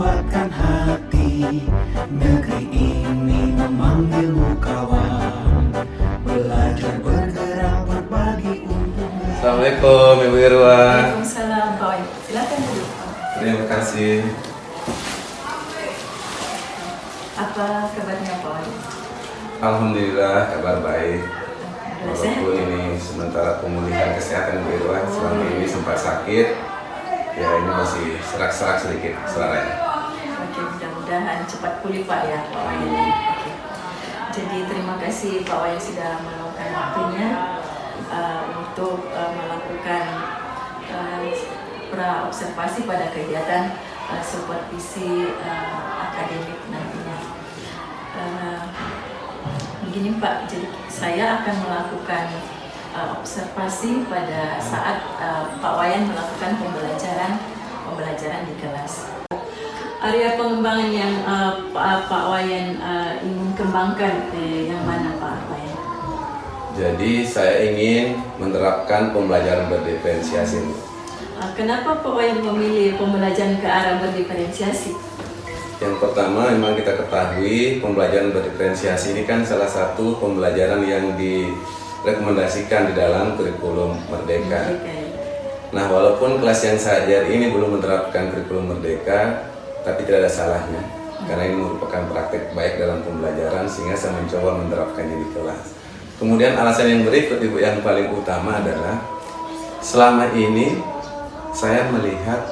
kuatkan hati. Negeri ini memanggilmu kawan, belajar bergerak berbagi untuk. Assalamualaikum Ibu Irwa. Waalaikumsalam Pak Wai. Silakan dulu Pak. Terima kasih. Apa kabarnya Pak Wai? Alhamdulillah kabar baik. Udah sehat? Walaupun ini sementara pemulihan kesehatan Ibu Irwa, selama ini sempat sakit, ya ini masih serak-serak sedikit suaranya. Oke, mudah-mudahan cepat pulih Pak ya Pak Wai. Oke. Jadi terima kasih Pak Wai sudah meluangkan waktunya untuk melakukan pra-observasi pada kegiatan supervisi akademik nantinya. Begini Pak, jadi saya akan melakukan observasi pada saat Pak Wayan melakukan pembelajaran di kelas. Area pengembangan yang Pak Wayan ingin kembangkan yang mana Pak Wayan? Jadi saya ingin menerapkan pembelajaran berdiferensiasi. Kenapa Pak Wayan memilih pembelajaran ke arah berdiferensiasi? Yang pertama, memang kita ketahui pembelajaran berdiferensiasi ini kan salah satu pembelajaran yang direkomendasikan di dalam kurikulum Merdeka. Nah, walaupun kelas yang saya ajar ini belum menerapkan kurikulum Merdeka, tapi tidak ada salahnya, karena ini merupakan praktek baik dalam pembelajaran, sehingga saya mencoba menerapkannya di kelas. Kemudian alasan yang berikut Ibu yang paling utama adalah selama ini saya melihat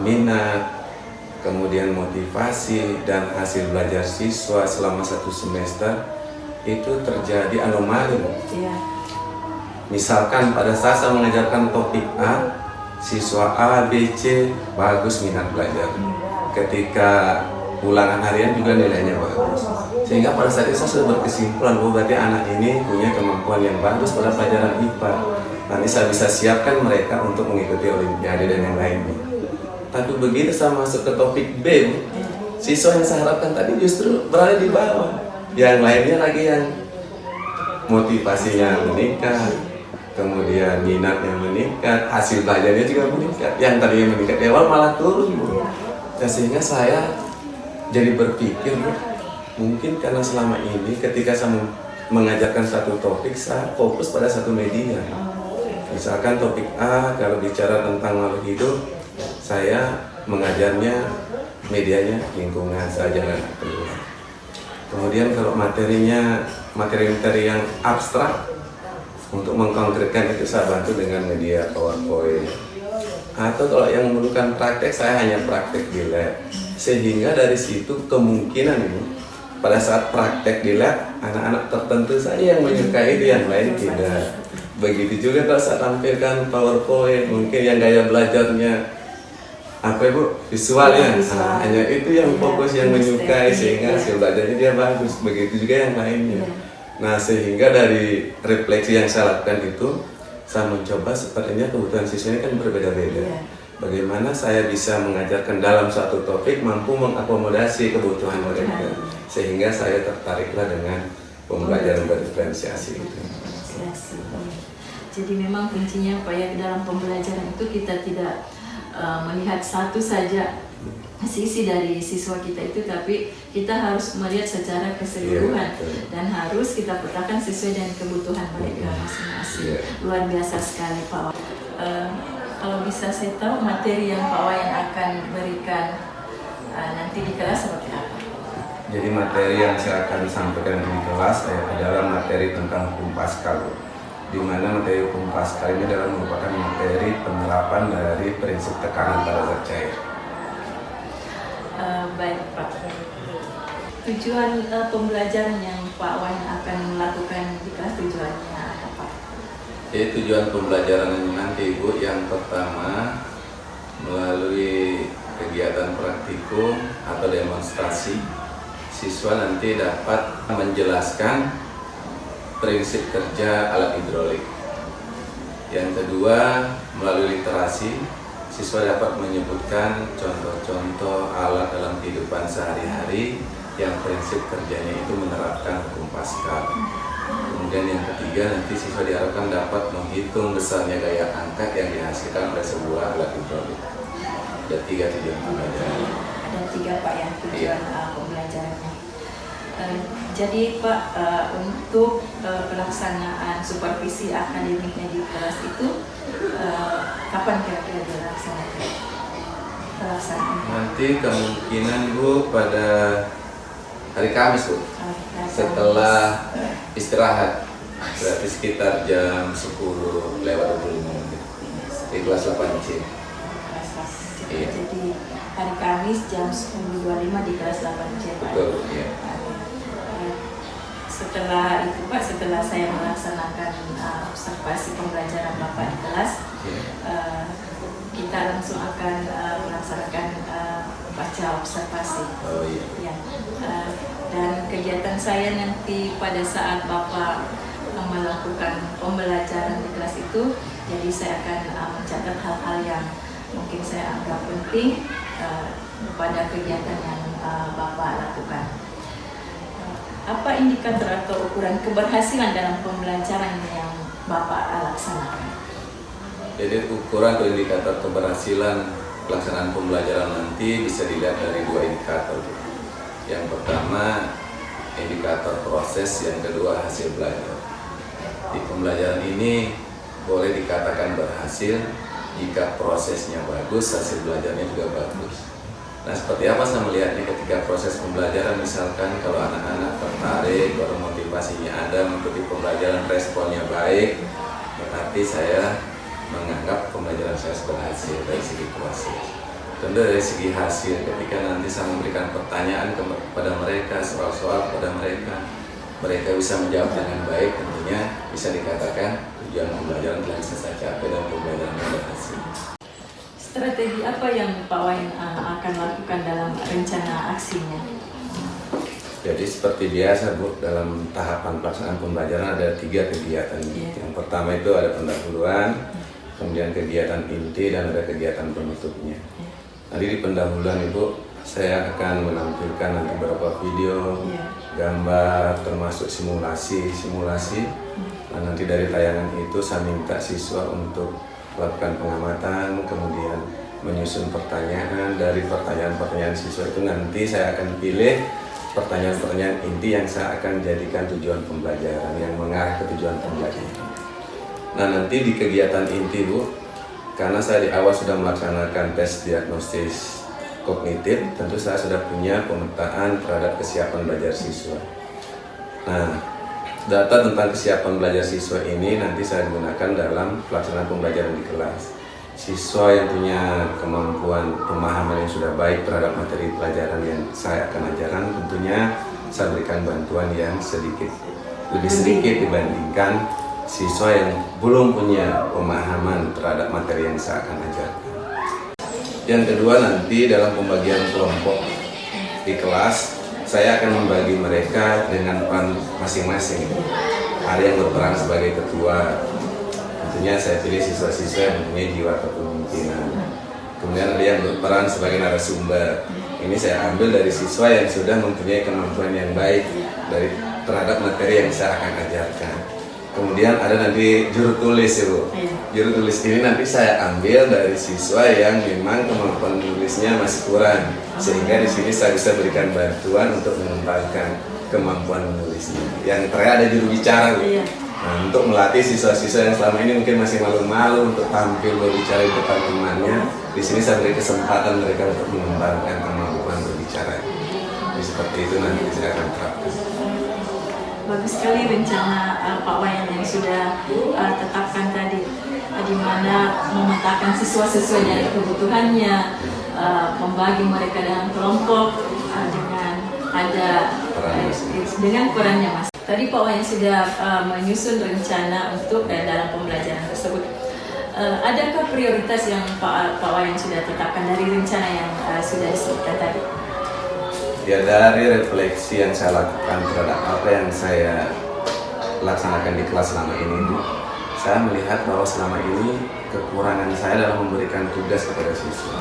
minat, kemudian motivasi dan hasil belajar siswa selama 1 semester itu terjadi anomali. Iya. Misalkan pada saat saya mengajarkan topik A, siswa A, B, C bagus minat belajar. Ketika ulangan harian juga nilainya bagus. Sehingga pada saat itu saya sudah berkesimpulan bahwa berarti anak ini punya kemampuan yang bagus pada pelajaran IPA. Nanti saya bisa siapkan mereka untuk mengikuti olimpiade dan yang lainnya. Tapi begitu saya masuk ke topik B, siswa yang saya harapkan tadi justru berada di bawah. Yang lainnya lagi yang motivasinya meningkat, kemudian minatnya meningkat, hasil belajarnya juga meningkat. Yang tadinya meningkat di awal malah turun, Bu. Dan sehingga saya jadi berpikir, mungkin karena selama ini ketika saya mengajarkan satu topik, saya fokus pada satu media. Misalkan topik A, kalau bicara tentang makhluk hidup, saya mengajarnya medianya lingkungan saja dan keluar. Kemudian kalau materinya materi-materi yang abstrak, untuk mengkonkretkan itu saya bantu dengan media PowerPoint. Atau kalau yang memerlukan praktek, saya hanya praktek di lab. Sehingga dari situ kemungkinan ini pada saat praktek di lab, anak-anak tertentu saja yang menyukai itu, yang lain tidak. Begitu juga kalau saya tampilkan PowerPoint, mungkin yang gaya belajarnya apa Ibu? Visualnya. Nah, hanya itu yang fokus, yang menyukai, sehingga hasil belajarnya dia bagus. Begitu juga yang lainnya. Nah, sehingga dari refleksi yang saya lakukan itu, saya mencoba sepertinya kebutuhan siswa ini kan berbeda-beda. Bagaimana saya bisa mengajarkan dalam satu topik mampu mengakomodasi kebutuhan mereka, sehingga saya tertariklah dengan pembelajaran berdiferensiasi itu. Jadi memang kuncinya Pak ya, dalam pembelajaran itu kita tidak melihat satu saja sisi dari siswa kita itu, tapi kita harus melihat secara keseluruhan, dan harus kita petakan sesuai dengan kebutuhan mereka masing-masing. Luar biasa sekali Pak. Kalau bisa saya tahu materi yang Pak Wayan akan berikan nanti di kelas seperti apa? Jadi materi yang saya akan sampaikan di kelas adalah materi tentang hukum Pascal, di mana materi hukum Pascal ini adalah merupakan materi penerapan dari prinsip tekanan pada zat cair. Baik Pak. Tujuan pembelajaran yang Pak Wayan akan melakukan di kelas, tujuannya apa? Jadi tujuan pembelajaran ini nanti Ibu, yang pertama melalui kegiatan praktikum atau demonstrasi, siswa nanti dapat menjelaskan prinsip kerja alat hidrolik. Yang kedua, melalui literasi, siswa dapat menyebutkan contoh-contoh alat dalam kehidupan sehari-hari yang prinsip kerjanya itu menerapkan hukum Pascal. Kemudian yang ketiga, nanti siswa diharapkan dapat menghitung besarnya gaya angkat yang dihasilkan oleh sebuah alat hidrolik. Ada 3 tujuan pembelajaran. Ada 3 Pak yang tujuan pembelajarannya. Jadi Pak, untuk pelaksanaan supervisi akademiknya di kelas itu kapan kira-kira dilaksanakan? Nanti kemungkinan Bu pada hari Kamis Bu, setelah istirahat, berarti sekitar jam 10 lewat 25 menit di kelas 8C. Iya. Jadi hari Kamis jam 10.25 di kelas 8C Pak. Betul, iya. Setelah itu Pak, setelah saya melaksanakan observasi pembelajaran Bapak di kelas, kita langsung akan melaksanakan baca observasi. Oh iya. Ya. Dan kegiatan saya nanti pada saat Bapak melakukan pembelajaran di kelas itu, jadi saya akan mencatat hal-hal yang mungkin saya anggap penting pada kegiatan yang Bapak lakukan. Apa indikator atau ukuran keberhasilan dalam pembelajaran yang Bapak laksanakan? Jadi ukuran atau indikator keberhasilan pelaksanaan pembelajaran nanti bisa dilihat dari 2 indikator. Yang pertama indikator proses, yang kedua hasil belajar. Di pembelajaran ini boleh dikatakan berhasil jika prosesnya bagus, hasil belajarnya juga bagus. Nah, seperti apa saya melihatnya ketika proses pembelajaran, misalkan kalau anak-anak tertarik, baru motivasinya ada, mengikuti pembelajaran, responnya baik, berarti saya menganggap pembelajaran saya berhasil dari segi proses. Tentu dari segi hasil, ketika nanti saya memberikan pertanyaan kepada mereka, soal-soal kepada mereka, mereka bisa menjawab dengan baik, tentunya bisa dikatakan tujuan pembelajaran telah bisa saya capai dan pembelajaran berhasil. Strategi apa yang Pak Wayan akan lakukan dalam rencana aksinya? Jadi seperti biasa Bu, dalam tahapan pelaksanaan pembelajaran ada 3 kegiatan. Yang pertama itu ada pendahuluan, kemudian kegiatan inti, dan ada kegiatan penutupnya. Nanti di pendahuluan Ibu, saya akan menampilkan nanti beberapa video, gambar, termasuk simulasi. Nah, nanti dari tayangan itu saya minta siswa untuk melakukan pengamatan, kemudian menyusun pertanyaan. Dari pertanyaan-pertanyaan siswa itu nanti saya akan pilih pertanyaan-pertanyaan inti yang saya akan jadikan tujuan pembelajaran, yang mengarah ke tujuan pembelajaran. Nah, nanti di kegiatan inti Bu, karena saya di awal sudah melaksanakan tes diagnostis kognitif, tentu saya sudah punya pemetaan terhadap kesiapan belajar siswa. Nah, data tentang kesiapan belajar siswa ini nanti saya gunakan dalam pelaksanaan pembelajaran di kelas. Siswa yang punya kemampuan pemahaman yang sudah baik terhadap materi pelajaran yang saya akan ajarkan, tentunya saya berikan bantuan yang lebih sedikit dibandingkan siswa yang belum punya pemahaman terhadap materi yang saya akan ajarkan. Yang kedua, nanti dalam pembagian kelompok di kelas, saya akan membagi mereka dengan peran masing-masing. Ada yang berperan sebagai ketua, tentunya saya pilih siswa-siswa yang mempunyai jiwa kepemimpinan. Kemudian ada yang berperan sebagai narasumber. Ini saya ambil dari siswa yang sudah mempunyai kemampuan yang baik terhadap materi yang saya akan ajarkan. Kemudian ada nanti juru tulis ya Bu. Juru tulis ini nanti saya ambil dari siswa yang memang kemampuan menulisnya masih kurang, sehingga di sini saya bisa berikan bantuan untuk mengembangkan kemampuan menulisnya. Yang terakhir ada juru bicara Bu. Nah, untuk melatih siswa-siswa yang selama ini mungkin masih malu-malu untuk tampil berbicara di depan temannya, di sini saya beri kesempatan mereka untuk mengembangkan kemampuan berbicara. Jadi seperti itu nanti saya akan terapkan. Bagus sekali rencana Pak Wayan yang sudah tetapkan tadi, di mana memetakan siswa-siswa dari kebutuhannya, membagi mereka dalam kelompok dengan perannya Mas. Tadi Pak Wayan sudah menyusun rencana untuk dalam pembelajaran tersebut. Adakah prioritas yang Pak Wayan sudah tetapkan dari rencana yang sudah disebutkan tadi? Ya, dari refleksi yang saya lakukan terhadap apa yang saya laksanakan di kelas selama ini, saya melihat bahwa selama ini kekurangan saya dalam memberikan tugas kepada siswa.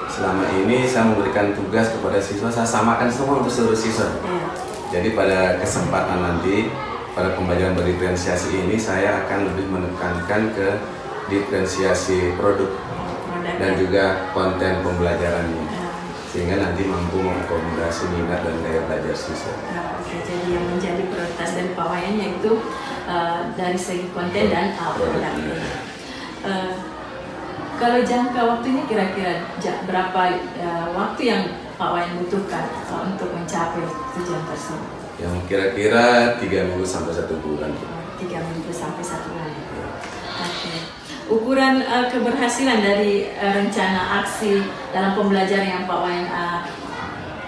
Selama ini saya memberikan tugas kepada siswa, saya samakan semua untuk seluruh siswa. Jadi pada kesempatan nanti, pada pembelajaran berdiferensiasi ini, saya akan lebih menekankan ke diferensiasi produk. dan juga konten pembelajarannya, sehingga nanti mampu mengakomodasi minat dan gaya belajar siswa. Oke, jadi yang menjadi prioritas dari Pak Wayan yaitu dari segi konten dan produk. Kalau jangka waktunya kira-kira berapa waktu yang Pak Wayan butuhkan untuk mencapai tujuan tersebut? Yang kira-kira 3 minggu sampai 1 bulan. 3 minggu sampai 1 bulan. Oke. Ukuran keberhasilan dari rencana aksi dalam pembelajaran yang Pak Wayan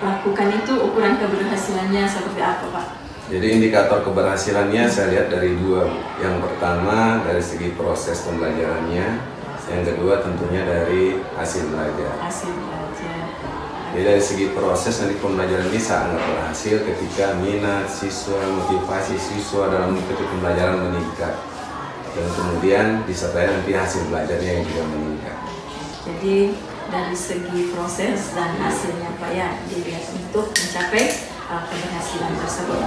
lakukan itu, ukuran keberhasilannya seperti apa, Pak? Jadi indikator keberhasilannya saya lihat dari 2. Yang pertama dari segi proses pembelajarannya, yang kedua tentunya dari hasil belajar. Hasil belajar. Jadi dari segi proses nanti pembelajaran ini sangat berhasil ketika minat siswa, motivasi siswa dalam mengikuti pembelajaran meningkat. Dan kemudian disertai nanti hasil belajarnya yang juga meningkat. Jadi dari segi proses dan hasilnya Pak ya dilihat untuk mencapai keberhasilan tersebut.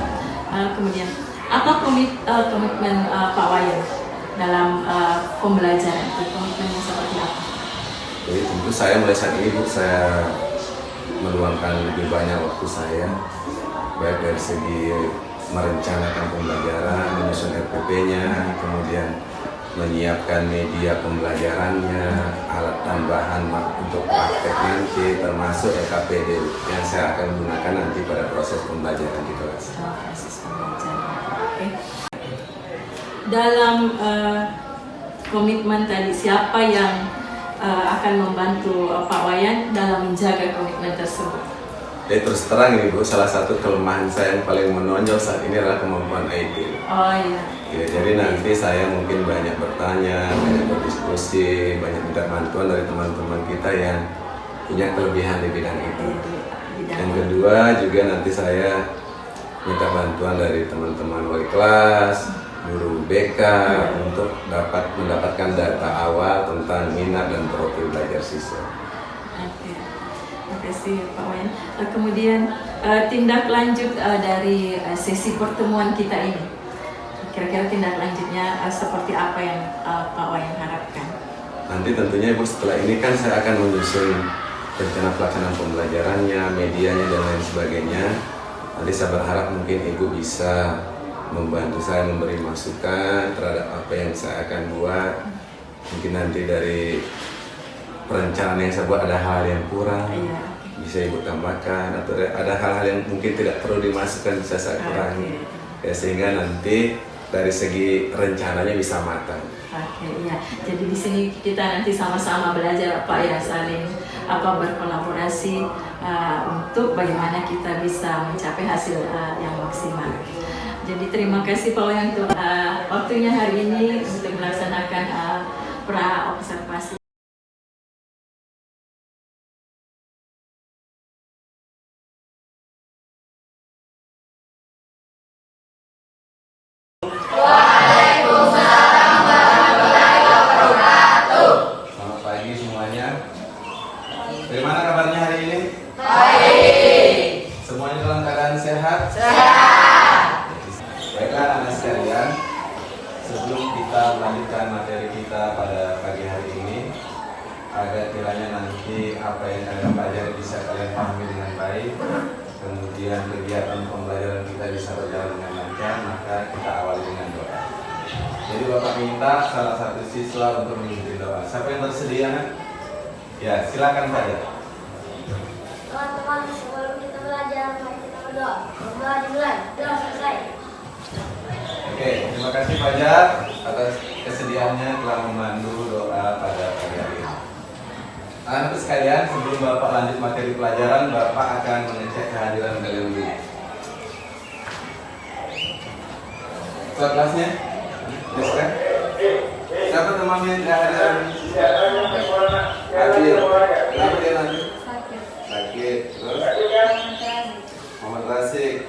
Kemudian apa komitmen Pak Wayan dalam pembelajaran itu, komitmennya seperti apa? Jadi tentu saya mulai saat ini Bu, saya meluangkan lebih banyak waktu saya, baik dari segi merencanakan pembelajaran, menyusun RPP-nya, kemudian menyiapkan media pembelajarannya, alat tambahan untuk praktek nanti, termasuk LKPD yang saya akan gunakan nanti pada proses pembelajaran di kelas. Proses pembelajaran. Oke. Dalam komitmen tadi, siapa yang akan membantu Pak Wayan dalam menjaga komitmen tersebut? Jadi terus terang ini Bu, salah satu kelemahan saya yang paling menonjol saat ini adalah kemampuan IT. Oh iya. Ya, jadi nanti saya mungkin banyak bertanya, banyak berdiskusi, banyak minta bantuan dari teman-teman kita yang punya kelebihan di bidang itu. Yang kedua juga nanti saya minta bantuan dari teman-teman wali kelas, guru BK untuk dapat mendapatkan data awal tentang minat dan profil belajar siswa. Oke. Terima kasih Pak Wayan. Kemudian tindak lanjut dari sesi pertemuan kita ini, kira-kira tindak lanjutnya seperti apa yang Pak Wayan harapkan? Nanti tentunya Ibu setelah ini kan saya akan menyusun rencana pelaksanaan pembelajarannya, medianya dan lain sebagainya. Nanti saya berharap mungkin Ibu bisa membantu saya memberi masukan terhadap apa yang saya akan buat. Mungkin nanti dari perencanaan yang saya buat ada hal yang kurang, bisa Ibu tambahkan, atau ada hal-hal yang mungkin tidak perlu dimasukkan bisa saya kurangi. Ya, sehingga nanti dari segi rencananya bisa matang. Oke, iya. Jadi di sini kita nanti sama-sama belajar Pak ya, saling berkolaborasi untuk bagaimana kita bisa mencapai hasil yang maksimal. Jadi terima kasih Pak Wayan untuk waktunya hari ini untuk melaksanakan pra observasi. Bagaimana kabarnya hari ini? Baik. Semuanya dalam keadaan sehat? Sehat. Baiklah anak-anak sekalian, sebelum kita melanjutkan materi kita pada pagi hari ini, agar kiranya nanti apa yang kalian pelajari bisa kalian pahami dengan baik, kemudian kegiatan pembelajaran kita bisa berjalan dengan lancar, maka kita awali dengan doa. Jadi Bapak minta salah satu siswa untuk memimpin doa. Siapa yang bersedia? Ya, silakan saja. Teman-teman, sebelum kita belajar, mari kita berdoa. Berdoa dimulai. Doa selesai. Oke, terima kasih Fajar atas kesediaannya telah memandu doa pada pagi hari ini. Anak-anak sekalian, sebelum Bapak lanjut materi pelajaran, Bapak akan mengecek kehadiran kalian dulu. Ketua kelasnya? Yes, kan? Siapa teman yang tidak hadir? Hadir. Kenapa dia lanjut? Sakit. Terus? Muhammad Rasik.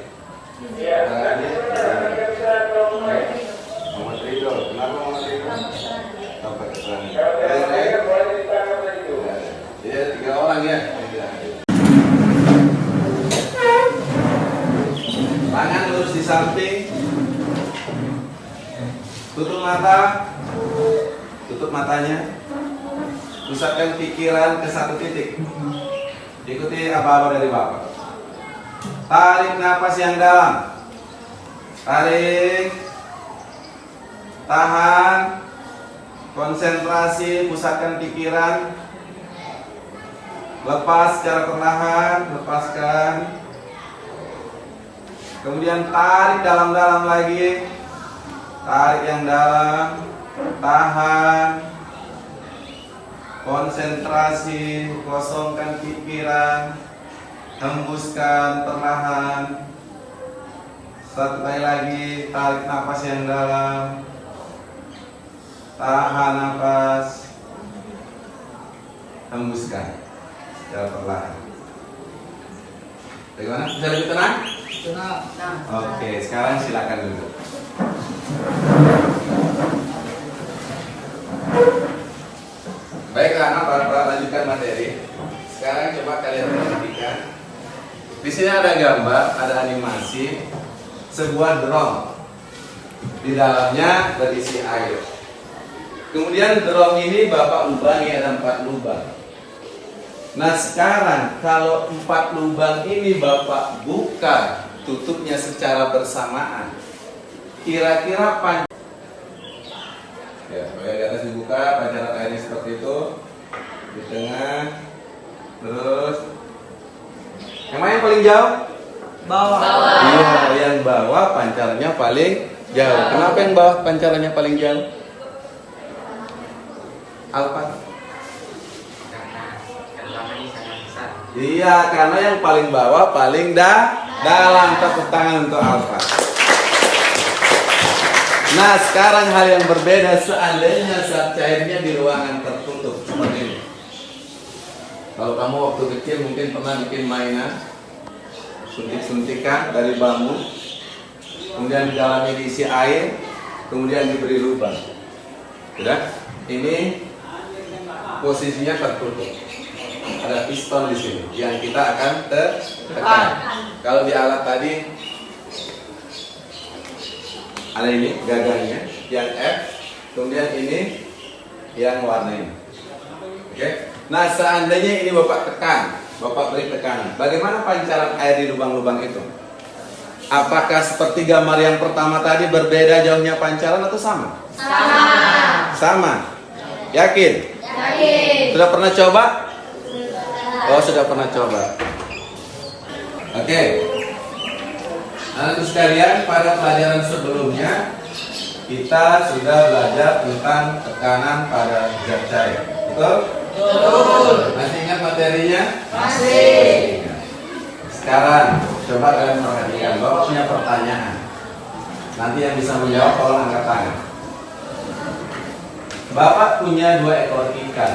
Muhammad Ridho. Kenapa Muhammad Ridho? Tanpa keterangan. Ya, 3 orang ya. Tangan lurus di samping. Tutup mata. Tutup matanya. Pusatkan pikiran ke satu titik. Ikuti apa-apa dari Bapak. Tarik napas yang dalam. Tarik. Tahan. Konsentrasi, pusatkan pikiran. Lepas secara perlahan, lepaskan. Kemudian tarik dalam-dalam lagi. Tarik yang dalam. Tahan. Konsentrasi, kosongkan pikiran. Hembuskan perlahan. Satu kali lagi, tarik napas yang dalam. Tahan napas. Hembuskan secara perlahan. Bagaimana? Bisa lebih tenang? Tenang. Oke, sekarang silakan duduk. Baiklah, anak, para lanjutkan materi. Sekarang coba kalian perhatikan. Di sini ada gambar, ada animasi sebuah drum. Di dalamnya berisi air. Kemudian drum ini Bapak lubangi, ada 4 lubang. Nah sekarang kalau 4 lubang ini Bapak buka tutupnya secara bersamaan, kira-kira ya, di atas dibuka, pancaran airnya seperti itu, di tengah, terus yang mana yang paling jauh? Bawah. Iya, yang bawah pancarannya paling jauh. Kenapa yang bawah pancarannya paling jauh? Apa? Iya, karena yang paling bawah paling dalam. Tepuk tangan untuk Alfa. Nah, sekarang hal yang berbeda seandainya zat cairnya di ruangan tertutup seperti ini. Kalau kamu waktu kecil mungkin pernah bikin mainan suntik-suntikan dari bambu, kemudian di dalamnya diisi air, kemudian diberi lubang. Sudah? Ini posisinya tertutup. Ada piston di sini yang kita akan tekan. Kalau di alat tadi ada ini gagangnya yang F, kemudian ini yang warna ini. Oke. Nah, seandainya ini Bapak tekan, Bapak beri tekanan. Bagaimana pancaran air di lubang-lubang itu? Apakah seperti gambar yang pertama tadi berbeda jauhnya pancaran atau sama? Sama. Yakin? Sudah pernah coba? Oh, sudah pernah coba. Oke. Anak-anak sekalian, pada pelajaran sebelumnya kita sudah belajar tentang tekanan pada zat cair. Betul? Betul. Masih ingat materinya? Masih. Sekarang coba kalian perhatikan. Bapak punya pertanyaan. Nanti yang bisa menjawab tolong angkat tangan. Bapak punya 2 ekor ikan.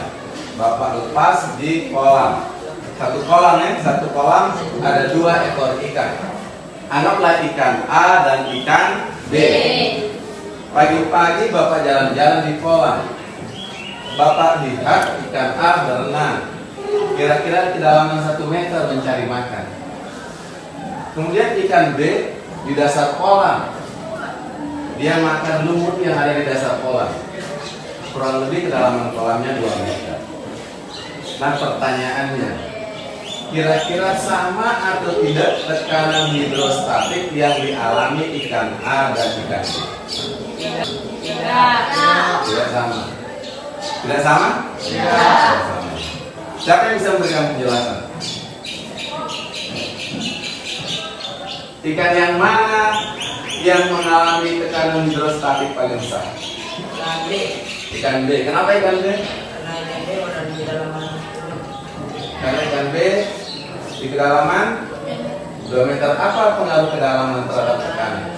Bapak lepas di kolam. Satu kolam ya, satu kolam ada 2 ekor ikan. Anggaplah ikan A dan ikan B. Pagi-pagi Bapak jalan-jalan di kolam. Bapak lihat ikan A berenang. Kira-kira kedalaman 1 meter mencari makan. Kemudian ikan B di dasar kolam. Dia makan lumut yang ada di dasar kolam. Kurang lebih kedalaman kolamnya 2 meter. Nah pertanyaannya, kira-kira sama atau tidak tekanan hidrostatik yang dialami ikan A dan ikan B? Tidak sama. Tidak sama? Tidak sama. Siapa yang bisa memberikan penjelasan? Ikan yang mana yang mengalami tekanan hidrostatik paling besar? Ikan B. Kenapa ikan B? Karena ikan B di kedalaman 2 meter. Apa pengaruh kedalaman terhadap tekanan?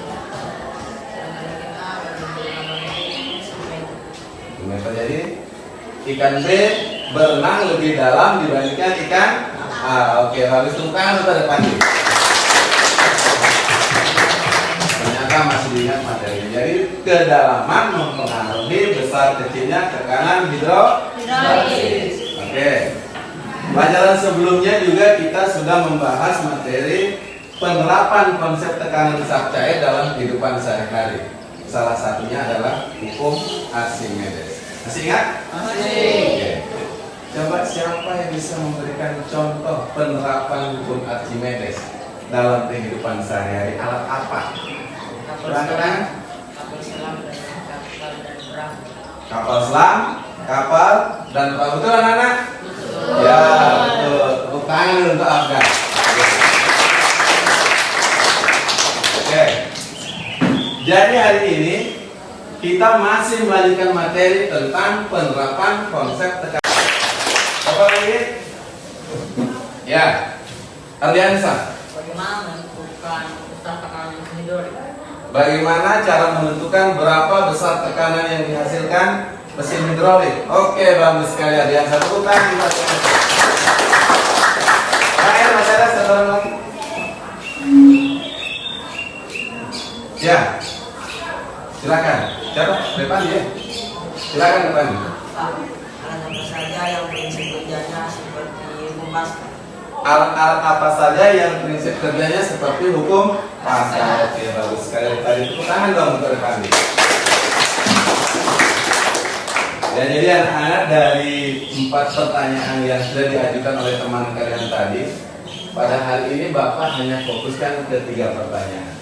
2 meter. Jadi ikan B berenang lebih dalam dibandingkan ikan A. Oke, habis tepuk tangan untuk depan. Ternyata masih diingat materinya. Jadi kedalaman mempengaruhi besar kecilnya tekanan hidrostatik. Oke. Pelajaran sebelumnya juga kita sudah membahas materi penerapan konsep tekanan zat cair dalam kehidupan sehari-hari. Salah satunya adalah hukum Archimedes. Masih ingat? Masih. Oke. Coba siapa yang bisa memberikan contoh penerapan hukum Archimedes dalam kehidupan sehari-hari? Alat apa? Silakan. Kapal selam, kapal dan perahu. Betul anak-anak? Ya, betul. Tepuk tangan untuk Afgan. Oke. Jadi hari ini kita masih melanjutkan materi tentang penerapan konsep tekanan. Apa lagi? Ya, Ardiansa. Bagaimana menentukan besar tekanan hidrolik? Bagaimana cara menentukan berapa besar tekanan yang dihasilkan mesin hidrolik? Oke, bagus sekali Ardiansa. Tepuk tangan. Terakhir masih ada satu orang lagi. Ya, silakan. Siapa? Depan ya. Silakan depan. Alat apa saja yang prinsip kerjanya seperti hukum Pascal? Alat-alat apa saja yang prinsip kerjanya seperti hukum Pascal? Oke, bagus sekali. Tadi tepuk tangan dong untuk depan. Dan jadi anak-anak dari 4 pertanyaan yang sudah diajukan oleh teman kalian tadi, pada hari ini Bapak hanya fokuskan ke 3 pertanyaan.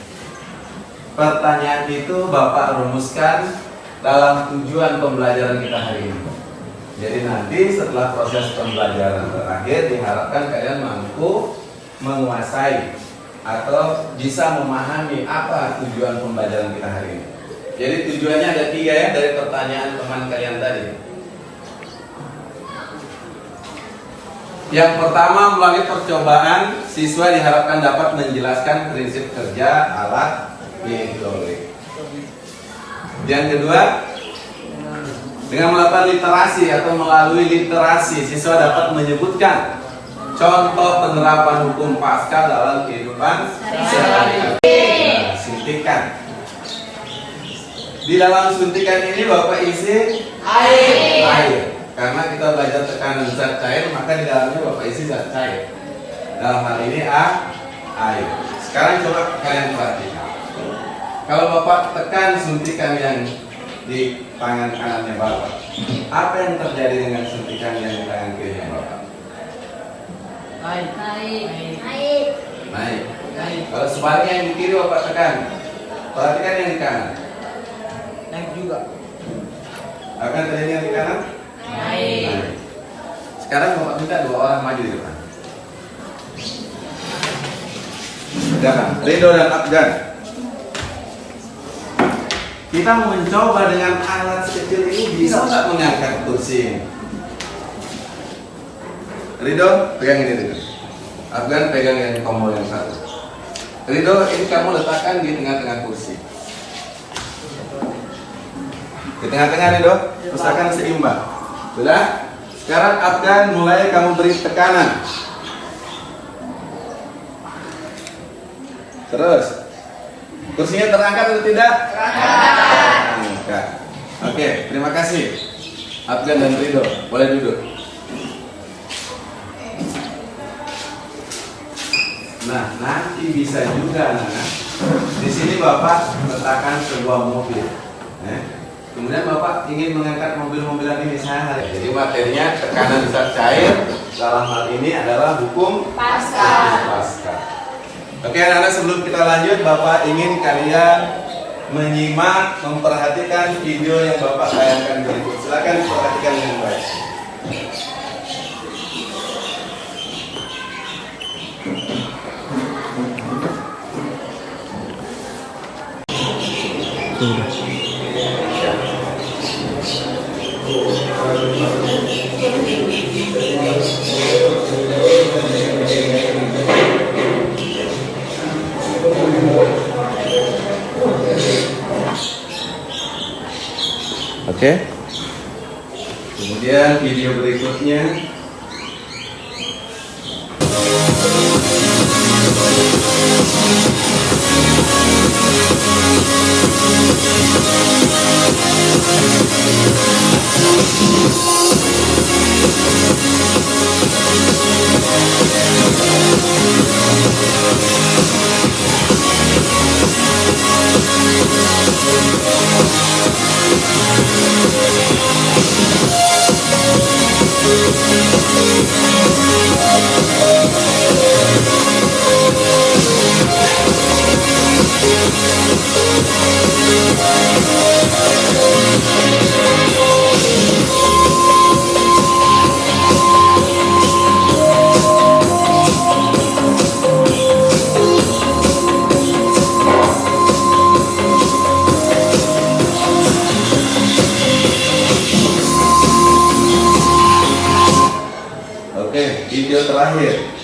Pertanyaan itu Bapak rumuskan dalam tujuan pembelajaran kita hari ini. Jadi nanti setelah proses pembelajaran berakhir diharapkan kalian mampu menguasai atau bisa memahami apa tujuan pembelajaran kita hari ini. Jadi tujuannya ada 3 ya dari pertanyaan teman kalian tadi. Yang pertama, melalui percobaan siswa diharapkan dapat menjelaskan prinsip kerja alat hidrolik. Yang kedua, dengan melakukan literasi atau melalui literasi siswa dapat menyebutkan contoh penerapan hukum Pascal dalam kehidupan sehari-hari. Nah, suntikan. Di dalam suntikan ini Bapak isi air. Karena kita belajar tekanan zat cair, maka di dalamnya Bapak isi zat cair. Dalam hal ini air. Sekarang coba kalian perhatikan. Kalau Bapak tekan suntikan yang di tangan kanannya Bapak, apa yang terjadi dengan suntikan yang di tangan kirinya Bapak? Naik. Kalau sebaliknya yang di kiri Bapak tekan, perhatikan yang di kanan. Naik juga. Apa yang terjadi yang di kanan? Naik. Sekarang Bapak minta 2 orang maju di depan. Sekarang Ridho dan Afgan. Kita mau mencoba dengan alat sekecil ini, bisa nggak mengangkat kursi? Ridho, pegang ini Ridho. Afgan pegang yang tombol yang satu. Ridho, ini kamu letakkan di tengah-tengah kursi. Di tengah-tengah Ridho, usahakan seimbang. Sudah? Sekarang Afgan mulai kamu beri tekanan. Terus. Kursinya terangkat atau tidak? Terangkat. Oke, terima kasih Afgan dan Ridho. Boleh duduk. Nah, nanti bisa juga di sini Bapak letakkan sebuah mobil. Kemudian Bapak ingin mengangkat mobil-mobilan ini sehari. Jadi materinya tekanan zat cair, dalam hal ini adalah hukum Pascal. Oke anak-anak, sebelum kita lanjut, Bapak ingin kalian menyimak, memperhatikan video yang Bapak tayangkan berikut. Silakan perhatikan dengan baik. Oke. Kemudian video berikutnya. Thank you. terakhir.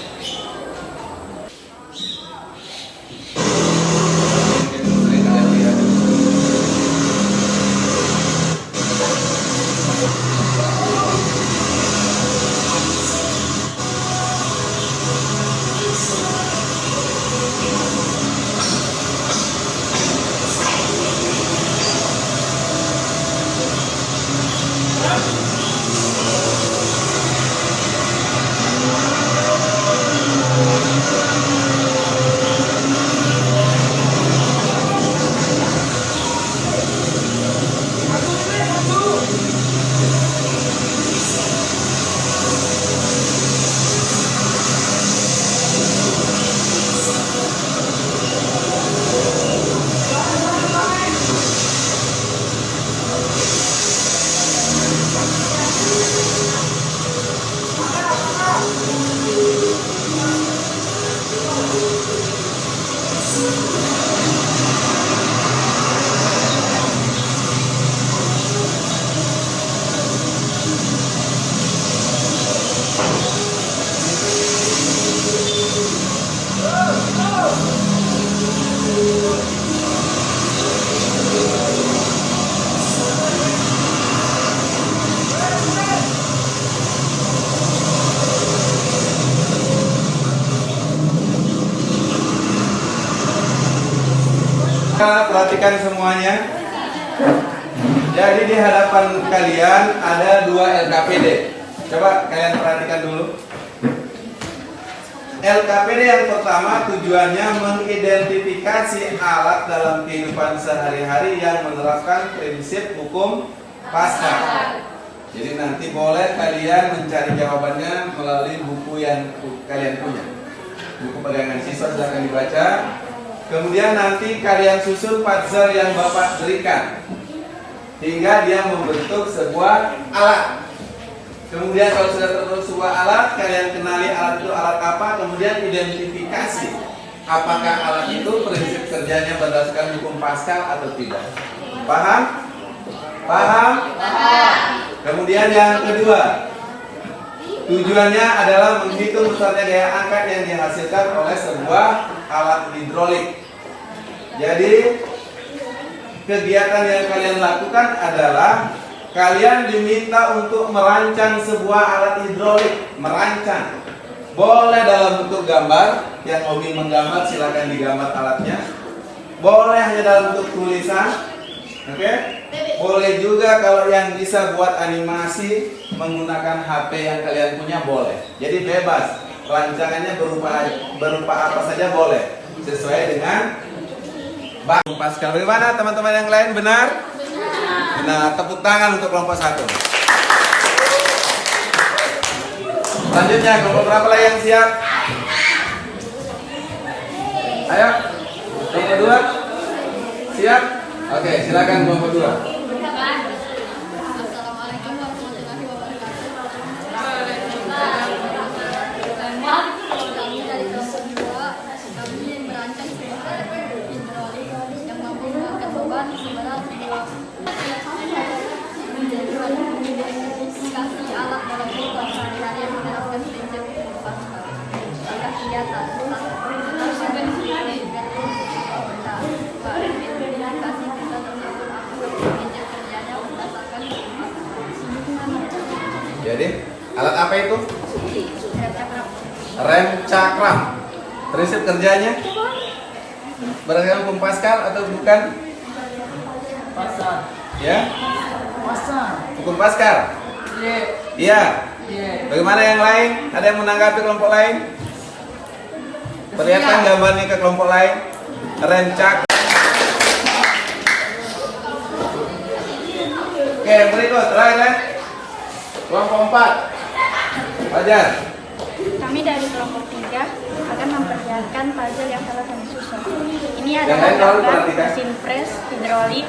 Perhatikan semuanya. Jadi di hadapan kalian ada 2 LKPD. Coba kalian perhatikan dulu. LKPD yang pertama tujuannya mengidentifikasi alat dalam kehidupan sehari-hari yang menerapkan prinsip hukum Pascal. Jadi nanti boleh kalian mencari jawabannya melalui buku yang kalian punya. Buku pegangan siswa silahkan dibaca. Kemudian nanti kalian susun puzzle yang Bapak berikan hingga dia membentuk sebuah alat. Kemudian kalau sudah terbentuk sebuah alat, kalian kenali alat itu alat apa, kemudian identifikasi apakah alat itu prinsip kerjanya berdasarkan hukum Pascal atau tidak. Paham? Paham? Paham. Kemudian yang kedua, tujuannya adalah menghitung besarnya daya angkat yang dihasilkan oleh sebuah alat hidrolik. Jadi kegiatan yang kalian lakukan adalah kalian diminta untuk merancang sebuah alat hidrolik. Merancang boleh dalam bentuk gambar, yang hobi menggambar silakan digambar alatnya. Boleh hanya dalam bentuk tulisan. Oke? Boleh juga kalau yang bisa buat animasi menggunakan HP yang kalian punya boleh. Jadi bebas. Rancangannya berupa apa saja boleh sesuai dengan Bang Pascal. Bagaimana teman-teman yang lain, benar? Benar. Tepuk tangan untuk kelompok 1. Selanjutnya kelompok berapa lagi yang siap? Ayo, kelompok 2 siap? Oke, silakan kelompok 2. Jadi, alat apa itu? Rem cakram. Prinsip kerjanya berdasarkan hukum Pascal atau bukan? Pasal. Ya? Pasal. Hukum Pascal? Iya. Bagaimana yang lain? Ada yang menanggapi kelompok lain? Perlihatkan gambarnya ke kelompok lain. Rem cakram. Oke, berikut terakhir. Kelompok 4. Fajar. Kami dari kelompok 3 akan memperlihatkan puzzle yang telah kami susun. Ini Yang adalah lain kalau gambar perhatikan. mesin pres, hidrolik,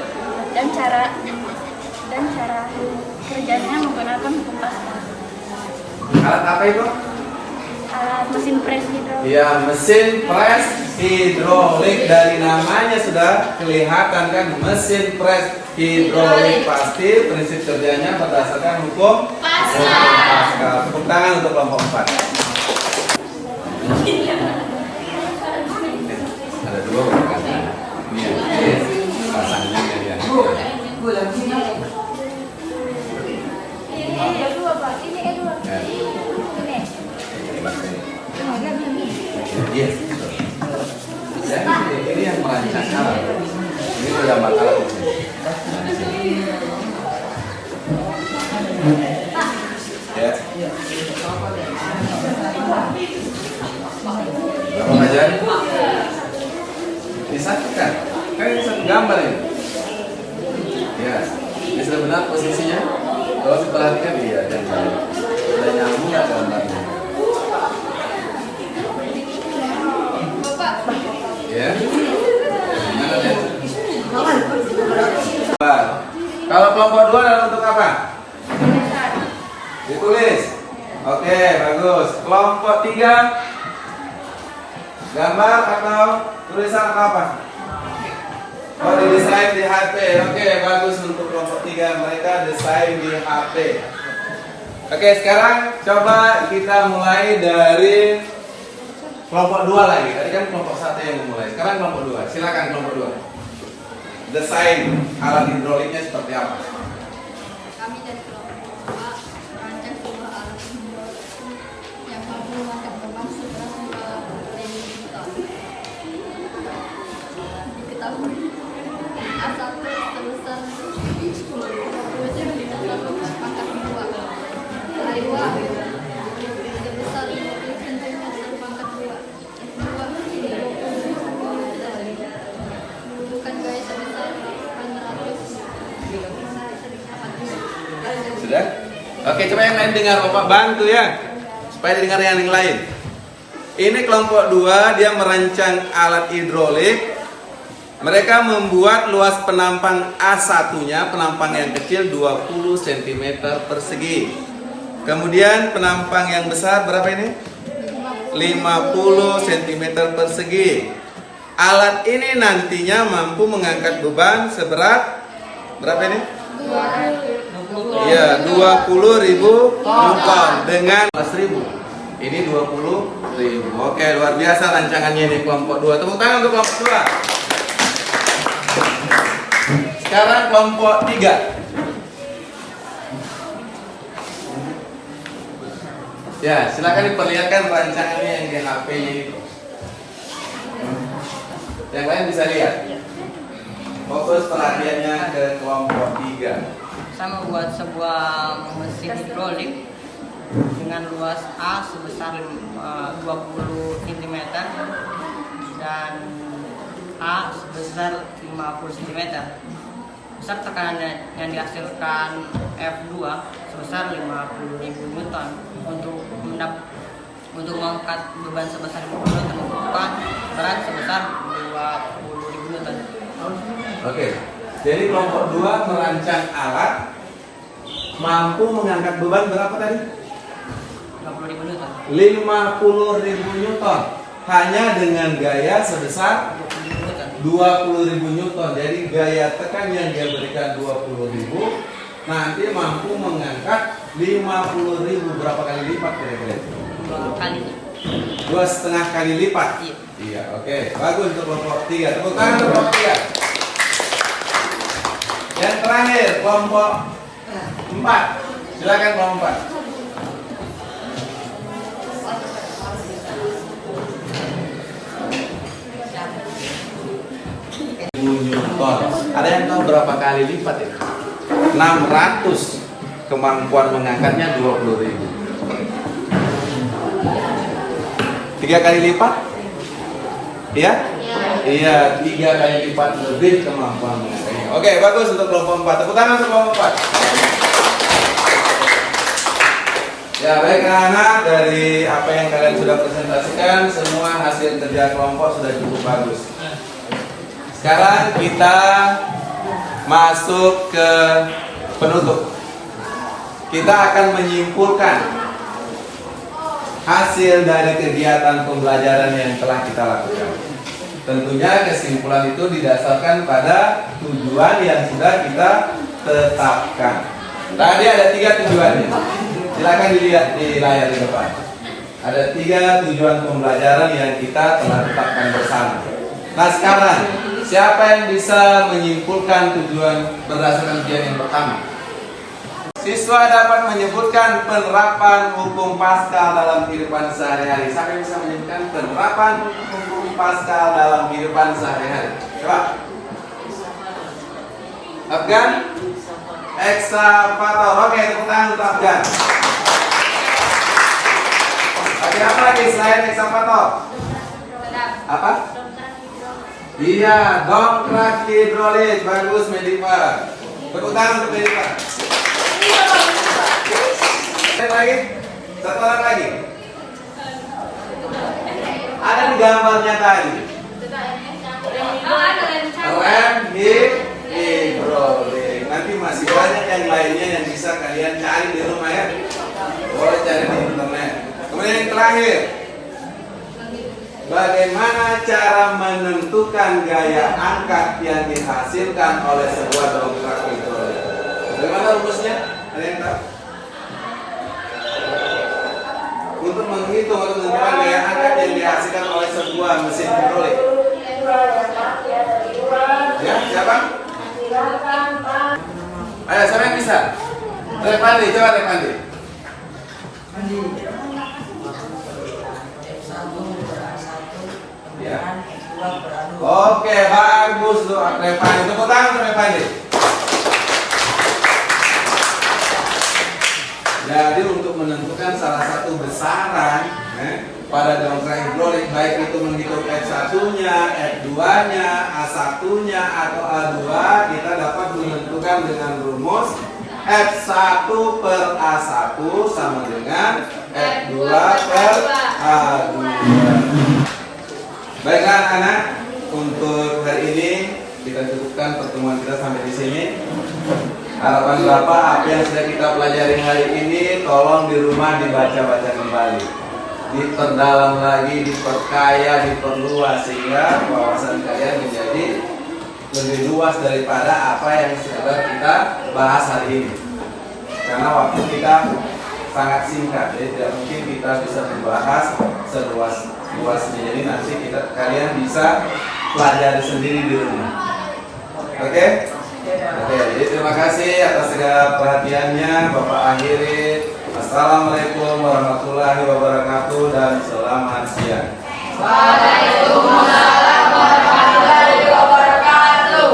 dan cara kerjanya menggunakan hukum Pascal. Alat apa itu? Alat mesin pres hidrolik. Ya, mesin pres hidrolik. Dari namanya sudah kelihatan kan, mesin pres hidrolik. Pasti prinsip kerjanya berdasarkan hukum Pascal. Tepuk tangan untuk kelompok 4. Ada dua bukan? Ini yang pasangnya ya. Ini dua Pak, ini dua. Ya. Ini. Iya. Ya, ini yang merancang alat. Ini udah makalah di sini. Ya. Berapa aja? Disatukan. Kan ini satu gambar ini. Ya. Ini sudah benar posisinya. Kalau diperhatikan iya dan salah. Sudah nyambung nggak gambarnya? Ya. Mana deh? Kalau kelompok 2 dalam bentuk apa? Ditulis. Oke, bagus. Kelompok 3 gambar atau tulisan atau apa? Oh, didesain di HP. Oke, bagus untuk kelompok 3 mereka desain di HP. Oke, sekarang coba kita mulai dari kelompok 2 lagi. Tadi kan kelompok 1 yang memulai. Sekarang kelompok 2. Silakan kelompok 2. Desain alat hidroliknya seperti apa? Kami dari kelompok 2 merancang sebuah alat hidrolik yang mampu mengangkat beban seberat 2.000 ton. Diketahui A1 sebesar 20 cm pangkat 2, A2 sebesar 50 cm pangkat 2, F2 20 cm, bukan gaya sebesar 800. Sudah? Oke, coba yang lain dengar, Bapak bantu ya. Supaya dengar yang lain. Ini kelompok 2, dia merancang alat hidrolik. Mereka membuat luas penampang A1-nya, penampang yang kecil 20 cm persegi. Kemudian penampang yang besar berapa ini? 50 cm persegi. Alat ini nantinya mampu mengangkat beban seberat berapa ini? Iya, 20.000 Newton dengan 11.000. Ini 20.000. Oke, luar biasa rancangannya ini kelompok 2. Tepuk tangan untuk kelompok 2. Sekarang kelompok 3. Ya, silakan diperlihatkan rancangannya yang di HP-nya itu. Yang lain bisa lihat. Fokus perhatiannya ke kelompok 3. Saya membuat sebuah mesin hidrolik dengan luas A sebesar 20 cm dan A sebesar 50 cm. Besar tekanan yang dihasilkan F2 sebesar 50.000 Newton untuk mengangkat beban sebesar 50 Newton membutuhkan berat sebesar 20.000 Newton. Oke. Jadi kelompok 2 merancang alat mampu mengangkat beban berapa tadi? 50.000 Newton. 50.000 Newton hanya dengan gaya sebesar 20.000 Newton. Jadi gaya tekan yang dia berikan 20.000 nanti mampu mengangkat 50.000. Berapa kali lipat kira-kira? 2 kali. 2,5 kali lipat. Iya, oke. Bagus untuk kelompok 3. Tepuk tangan untuk kelompok 3. Yang terakhir kelompok 4. Silakan kelompok 4. Newton. Ada yang tahu berapa kali lipat itu? 600. Kemampuan mengangkatnya 20.000. 3 kali lipat? Iya? Iya, 3 kali lipat lebih kemampuan mengangkatnya. Oke, bagus untuk kelompok 4. Tepuk tangan untuk kelompok 4. Ya, baik anak-anak, dari apa yang kalian sudah presentasikan, semua hasil kerja kelompok sudah cukup bagus. Sekarang kita masuk ke penutup. Kita akan menyimpulkan hasil dari kegiatan pembelajaran yang telah kita lakukan. Tentunya kesimpulan itu didasarkan pada tujuan yang sudah kita tetapkan. Tadi ada 3 tujuannya. Silakan dilihat di layar di depan. Ada 3 tujuan pembelajaran yang kita telah tetapkan bersama. Nah sekarang, siapa yang bisa menyimpulkan tujuan berdasarkan ujian yang pertama? Siswa dapat menyebutkan penerapan hukum Paskal dalam kehidupan sehari-hari. Siapa yang bisa menyebutkan penerapan hukum Paskal dalam kehidupan sehari-hari? Coba. Afgan? Ekskavator. Oke, tepuk tangan untuk Afgan. Lagi apa lagi selain ekskavator? Apa? Iya, dongkrak hidrolik. Bagus, Mediva. Tepuk tangan untuk Mediva. Lagi, satu orang lagi. Ada di gambarnya tadi. Rem hidrolik. Nanti masih banyak yang lainnya yang bisa kalian cari di rumah ya. Boleh cari di internet. Kemudian yang terakhir, bagaimana cara menentukan gaya angkat yang dihasilkan oleh sebuah dongkrak hidrolik? Bagaimana rumusnya? Ada yang tahu? Untuk menghitung atau menentukan gaya angkat yang dihasilkan oleh sebuah mesin hidrolik. Ya, siapa? Ayo, siapa yang bisa? Repandi, coba Repandi. Ya. Oke, bagus tuh Repandi. Tepuk tangan untuk Repandi. Jadi untuk menentukan salah satu besaran pada dongkrak hidrolik, baik itu menghitung F1-nya, F2-nya, A1-nya atau A2, kita dapat menentukan dengan rumus F1 per A1 sama dengan F2 per A2. Baiklah anak-anak, untuk hari ini kita cukupkan pertemuan kita sampai di sini. Harapan Bapak, apa yang sudah kita pelajari hari ini, tolong di rumah dibaca-baca kembali, diperdalam lagi, diperkaya, diperluas, sehingga wawasan kalian menjadi lebih luas daripada apa yang sudah kita bahas hari ini. Karena waktu kita sangat singkat, jadi tidak mungkin kita bisa membahas seluas-luasnya. Jadi nanti kalian bisa pelajari sendiri di rumah. Oke? Oke, jadi terima kasih atas segala perhatiannya. Bapak akhiri. Assalamualaikum warahmatullahi wabarakatuh dan selamat siang. Waalaikumsalam warahmatullahi wabarakatuh.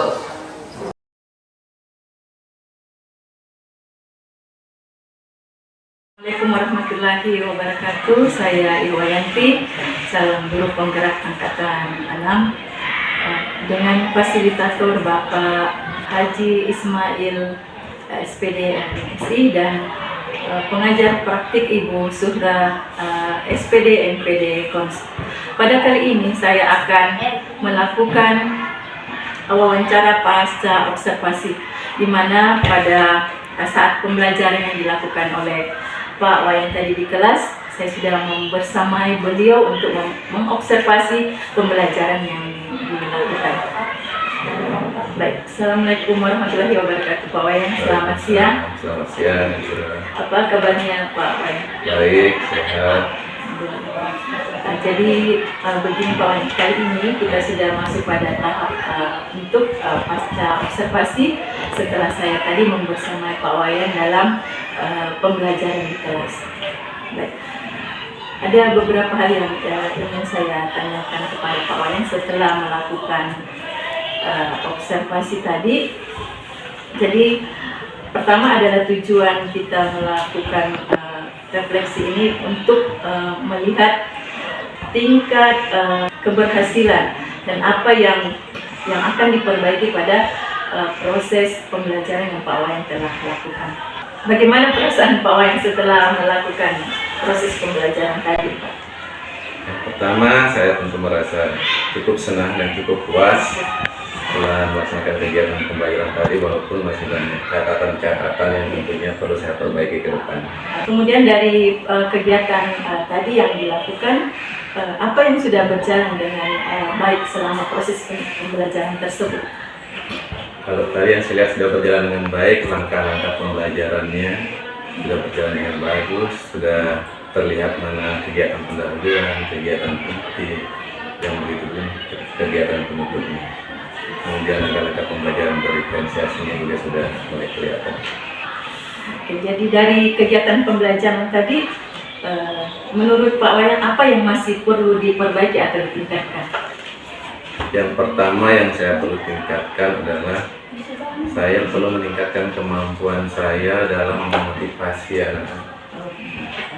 Assalamualaikum warahmatullahi wabarakatuh. Saya Iwayanti, salam guru penggerak angkatan 6, dengan fasilitator Bapak Haji Ismail SPD MSI dan pengajar praktik Ibu Suhra SPD MPD Kons. Pada kali ini saya akan melakukan wawancara pasca observasi, di mana pada saat pembelajaran yang dilakukan oleh Pak Wayan tadi di kelas, saya sudah bersamai beliau untuk mengobservasi pembelajaran yang dilakukan. Baik, Assalamualaikum warahmatullahi wabarakatuh Pak Wayan, selamat siang. Selamat siang. Apa kabarnya Pak Wayan? Baik, sehat. Jadi begini Pak Wayan, kali ini kita sudah masuk pada tahap untuk pasca observasi setelah saya tadi membersamai Pak Wayan dalam pembelajaran di kelas. Baik. Ada beberapa hal yang ingin saya tanyakan kepada Pak Wayan setelah melakukan observasi tadi. Jadi pertama adalah tujuan kita melakukan refleksi ini untuk melihat tingkat keberhasilan dan apa yang akan diperbaiki pada proses pembelajaran yang Pak Wayan telah lakukan. Bagaimana perasaan Pak Wayan setelah melakukan proses pembelajaran tadi, Pak? Yang pertama, saya tentu merasa cukup senang dan cukup puas setelah melaksanakan kegiatan pembelajaran tadi, walaupun masih banyak catatan-catatan yang tentunya perlu saya perbaiki ke depan. Kemudian dari kegiatan tadi yang dilakukan, apa yang sudah berjalan dengan baik selama proses pembelajaran tersebut? Kalau tadi yang saya lihat sudah berjalan dengan baik, langkah-langkah pembelajarannya sudah berjalan dengan bagus, sudah terlihat mana kegiatan pendahuluan, kegiatan inti, yang begitu pun kegiatan penutupnya. Kemudian langkah-langkah pembelajaran diferensiasinya juga sudah mulai kelihatan. Oke, jadi dari kegiatan pembelajaran tadi, menurut Pak Wayan apa yang masih perlu diperbaiki atau ditingkatkan? Yang pertama yang saya perlu tingkatkan adalah saya perlu meningkatkan kemampuan saya dalam memotivasi anak-anak.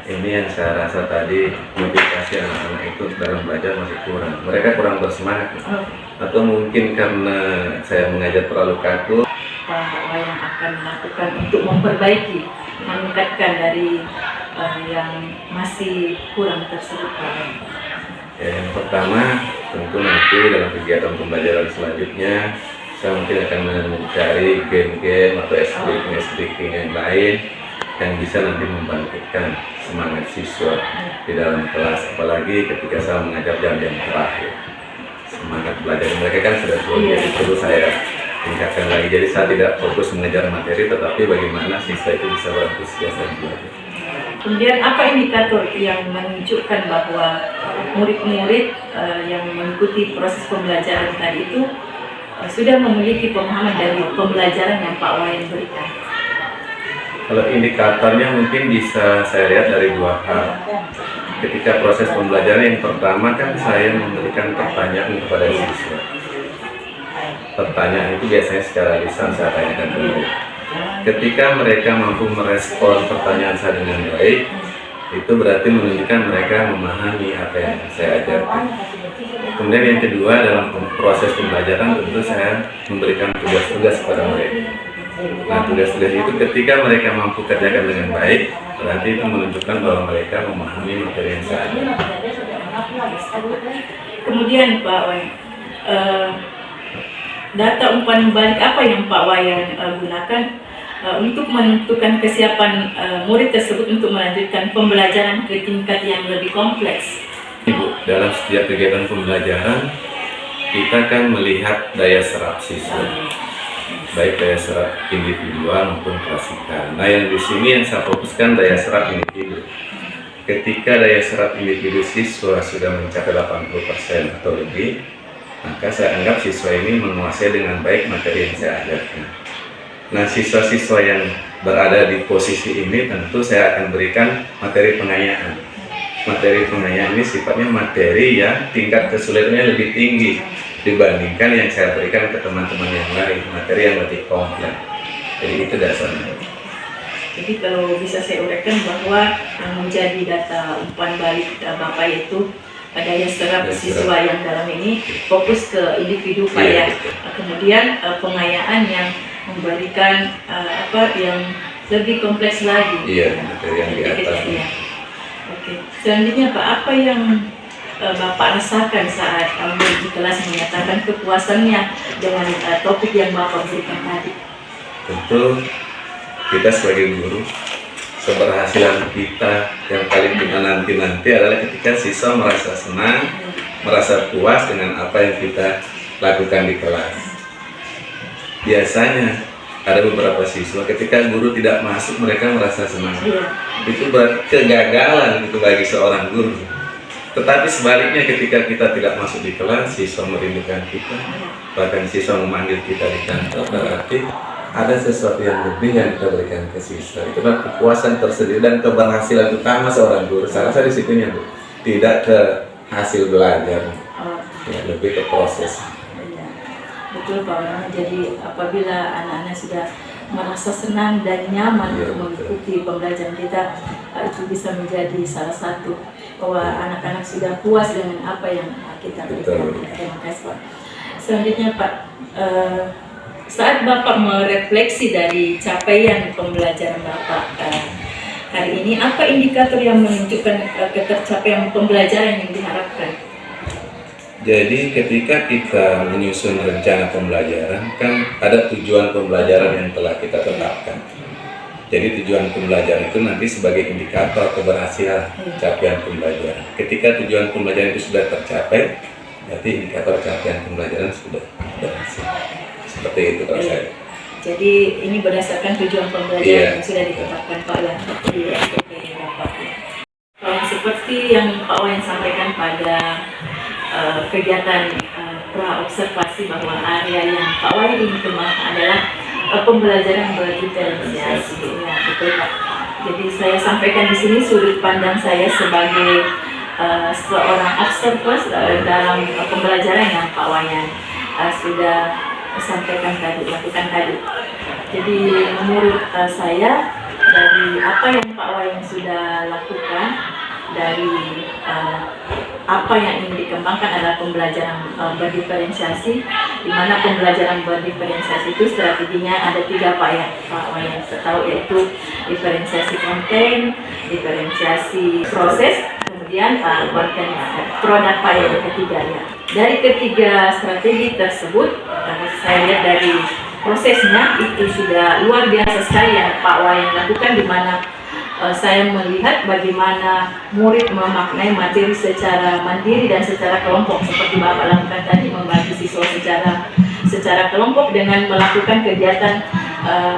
Ini yang saya rasa tadi, motivasi anak-anak itu dalam belajar masih kurang. Mereka kurang bersemangat. Atau mungkin karena saya mengajar terlalu kaku. Pak Wayan akan melakukan untuk memperbaiki, meningkatkan dari yang masih kurang tersebut, Pak Wayan. Yang pertama, tentu nanti dalam kegiatan pembelajaran selanjutnya saya mungkin akan mencari game-game atau speaking yang lain yang bisa nanti membangkitkan semangat siswa di dalam kelas, apalagi ketika saya mengajar jam-jam terakhir. Semangat belajar mereka kan sudah turun, jadi perlu saya tingkatkan lagi. Jadi saya tidak fokus mengejar materi, tetapi bagaimana siswa itu bisa berantusias dan belajar. Kemudian apa indikator yang menunjukkan bahwa murid-murid yang mengikuti proses pembelajaran tadi itu sudah memiliki pemahaman dari pembelajaran yang Pak Wayan berikan? Kalau indikatornya mungkin bisa saya lihat dari dua hal. Ketika proses pembelajaran yang pertama kan saya memberikan pertanyaan kepada siswa. Pertanyaan itu biasanya secara lisan saya tanyakan ke mereka. Ketika mereka mampu merespon pertanyaan saya dengan baik, itu berarti menunjukkan mereka memahami apa yang saya ajarkan. Kemudian yang kedua, dalam proses pembelajaran tentu saya memberikan tugas-tugas kepada mereka. Nah, tugas-tugas itu ketika mereka mampu kerjakan dengan baik, berarti itu menunjukkan bahwa mereka memahami materi yang saya ajarkan. Kemudian Pak Wayan, data umpan balik apa yang Pak Wayan gunakan untuk menentukan kesiapan murid tersebut untuk melanjutkan pembelajaran ke tingkat yang lebih kompleks? Ibu, dalam setiap kegiatan pembelajaran kita kan melihat daya serap siswa, baik daya serap individual maupun klasikal. Nah, yang di sini yang saya fokuskan daya serap individu. Ketika daya serap individu siswa sudah mencapai 80% atau lebih, maka saya anggap siswa ini menguasai dengan baik materi yang saya ajarkan. Nah, siswa-siswa yang berada di posisi ini tentu saya akan berikan materi pengayaan. Materi pengayaan ini sifatnya materi yang tingkat kesulitannya lebih tinggi dibandingkan yang saya berikan ke teman-teman yang lain, materi yang lebih kompleks. Jadi itu dasarnya. Jadi kalau bisa saya uraikan bahwa yang menjadi data umpan balik Bapak itu daya serap siswa yang dalam ini fokus ke individu Pak ya. Kemudian pengayaan yang memberikan yang lebih kompleks lagi. Iya, materi yang di atas. Ya. Oke. Selanjutnya Pak, apa yang Bapak rasakan saat di kelas menyatakan kepuasannya dengan topik yang Bapak berikan tadi? Tentu kita sebagai guru, keberhasilan kita yang paling kita nanti adalah ketika siswa merasa senang, merasa puas dengan apa yang kita lakukan di kelas. Biasanya ada beberapa siswa ketika guru tidak masuk mereka merasa senang. Itu berarti kegagalan itu bagi seorang guru. Tetapi sebaliknya ketika kita tidak masuk di kelas, siswa merindukan kita, bahkan siswa memanggil kita di kantor, berarti ada sesuatu yang lebih yang kita berikan ke siswa. Itu adalah kepuasan tersendiri dan keberhasilan utama seorang guru. Saya rasa di situnya, Bu. Tidak ke hasil belajar, ya, lebih ke proses. Betul Pak Wayan. Jadi apabila anak-anak sudah merasa senang dan nyaman untuk mengikuti pembelajaran kita, itu bisa menjadi salah satu bahwa anak-anak sudah puas dengan apa yang kita berikan. Terima kasih Pak. Selanjutnya Pak, saat Bapak merefleksi dari capaian pembelajaran Bapak hari ini, apa indikator yang menunjukkan ketercapaian pembelajaran yang diharapkan? Jadi ketika kita menyusun rencana pembelajaran, kan ada tujuan pembelajaran yang telah kita tetapkan. Jadi tujuan pembelajaran itu nanti sebagai indikator keberhasilan capaian pembelajaran. Ketika tujuan pembelajaran itu sudah tercapai, berarti indikator capaian pembelajaran sudah berhasil. Seperti itu kalau saya. Jadi ini berdasarkan tujuan pembelajaran yang sudah ditetapkan Pak ya di SPP Bapak. seperti yang Pak Wayan sampaikan pada kegiatan pra-observasi bahwa area yang Pak Wayan ingin kembangkan adalah pembelajaran berdiferensiasi. Ya, betul Pak. Jadi saya sampaikan di sini sudut pandang saya sebagai seorang observer dalam pembelajaran yang Pak Wayan sudah sampaikan tadi, lakukan tadi. Jadi menurut saya dari apa yang Pak Wayan sudah lakukan, dari apa yang ingin dikembangkan adalah pembelajaran berdiferensiasi, di mana pembelajaran berdiferensiasi itu strateginya ada 3 Pak Wayan setahu, yaitu diferensiasi konten, diferensiasi proses, kemudian konten produk Pak yang ketiga ya. Dari ketiga strategi tersebut, saya lihat dari prosesnya itu sudah luar biasa sekali yang Pak Wayan lakukan, di mana saya melihat bagaimana murid memaknai materi secara mandiri dan secara kelompok, seperti Bapak lakukan tadi, membagi siswa secara kelompok dengan melakukan kegiatan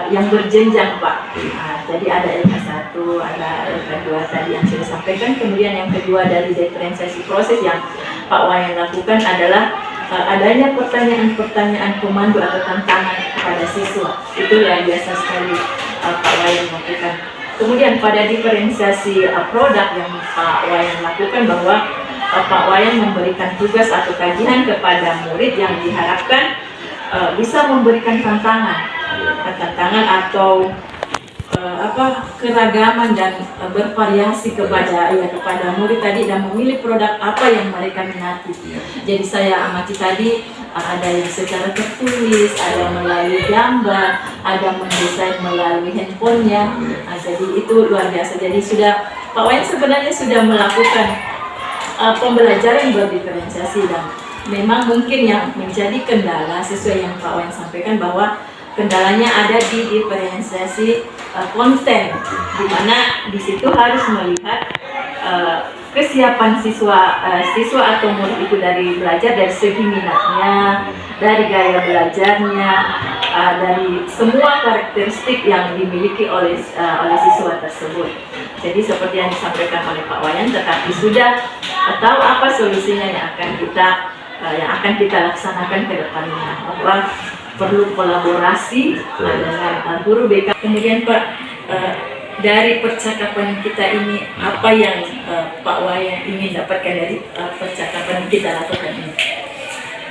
yang berjenjang Pak. Jadi ada LK1, ada LK2 tadi yang saya sampaikan. Kemudian yang kedua dari diferensiasi proses yang Pak Wayan lakukan adalah adanya pertanyaan-pertanyaan pemandu atau tantangan kepada siswa. Itu yang biasa sekali Pak Wayan lakukan. Kemudian pada diferensiasi produk yang Pak Wayan lakukan, bahwa Pak Wayan memberikan tugas atau kajian kepada murid yang diharapkan bisa memberikan tantangan atau keragaman dan bervariasi kepada murid tadi, dan memilih produk apa yang mereka minati. Jadi saya amati tadi ada yang secara tertulis, ada melalui gambar, ada mendesain melalui handphonenya. Jadi itu luar biasa. Jadi Pak Wayan sebenarnya sudah melakukan pembelajaran berdiferensiasi, dan memang mungkin yang menjadi kendala sesuai yang Pak Wayan sampaikan, bahwa kendalanya ada di diferensiasi konten, di mana di situ harus melihat kesiapan siswa atau murid itu dari belajar, dari segi minatnya, dari gaya belajarnya, dari semua karakteristik yang dimiliki oleh siswa tersebut. Jadi seperti yang disampaikan oleh Pak Wayan, tetapi sudah tahu apa solusinya yang akan kita laksanakan ke depannya, bahwa perlu kolaborasi dengan guru BK. Kemudian Pak, dari percakapan kita ini, apa yang Pak Wayan ingin dapatkan dari percakapan kita lakukan ini?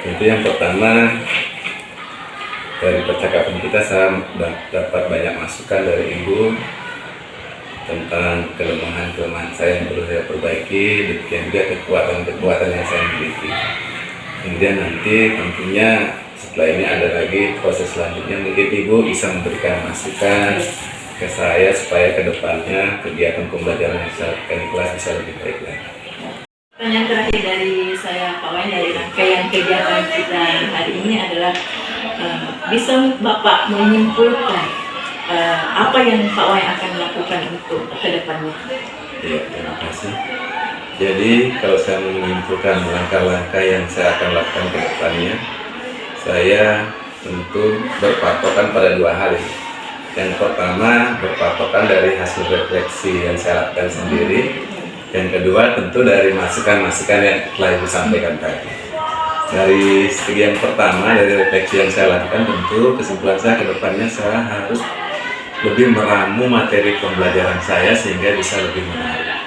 Itu yang pertama, dari percakapan kita saya dapat banyak masukan dari Ibu tentang kelemahan saya yang perlu saya perbaiki, demikian juga kekuatan yang saya miliki. Kemudian nanti tentunya setelah ini ada lagi proses selanjutnya, mungkin Ibu bisa memberikan masukan ke saya supaya kedepannya kegiatan pembelajaran yang saya lakukan di kelas bisa lebih baik lagi. Pertanyaan terakhir dari saya Pak Wayan, dari rangkaian kegiatan kita hari ini adalah bisa Bapak menyimpulkan apa yang Pak Wayan akan lakukan untuk ke depannya? Ya, terima kasih. Jadi kalau saya menyimpulkan langkah-langkah yang saya akan lakukan ke depannya, saya tentu berpatokan pada 2 hal. Yang pertama, berpatokan dari hasil refleksi yang saya lakukan sendiri. Yang kedua, tentu dari masukan-masukan yang telah Ibu sampaikan tadi. Dari segi yang pertama, dari refleksi yang saya lakukan, tentu kesimpulan saya ke depannya saya harus lebih meramu materi pembelajaran saya sehingga bisa lebih menarik.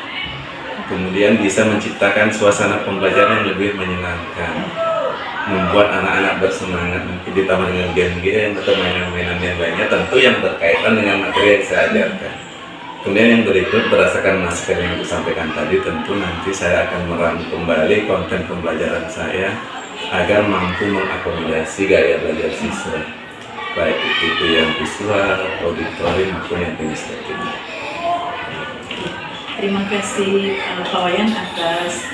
Kemudian bisa menciptakan suasana pembelajaran yang lebih menyenangkan, membuat anak-anak bersemangat, mungkin ditambah dengan game-game atau mainan-mainan yang lainnya, tentu yang berkaitan dengan materi yang saya ajarkan. Kemudian yang berikut, berdasarkan masukan yang disampaikan tadi, tentu nanti saya akan meramu kembali konten pembelajaran saya agar mampu mengakomodasi gaya belajar siswa, baik itu yang visual, auditori maupun yang kinestetik. Terima kasih Pak Wayan atas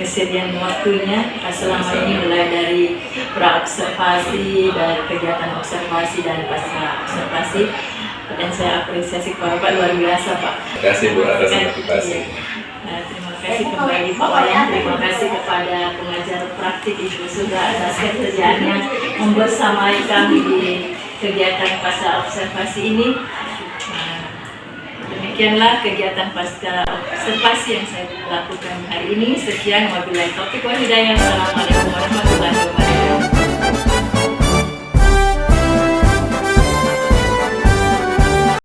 kesediaan waktunya selama ini, mulai dari pra-observasi, dari kegiatan observasi dan pasca observasi, dan saya apresiasi Bapak luar biasa Pak. Terima kasih Bu atas motivasi. Terima kasih kembali Pak Wayan, terima kasih kepada pengajar praktik Ibu Suga atas kerjaannya membersamai kami di kegiatan pasca observasi ini. Demikian Demikianlah kegiatan pasca observasi yang saya lakukan hari ini. Sekian, wabillahi taufiq wal hidayah. Assalamualaikum warahmatullahi wabarakatuh.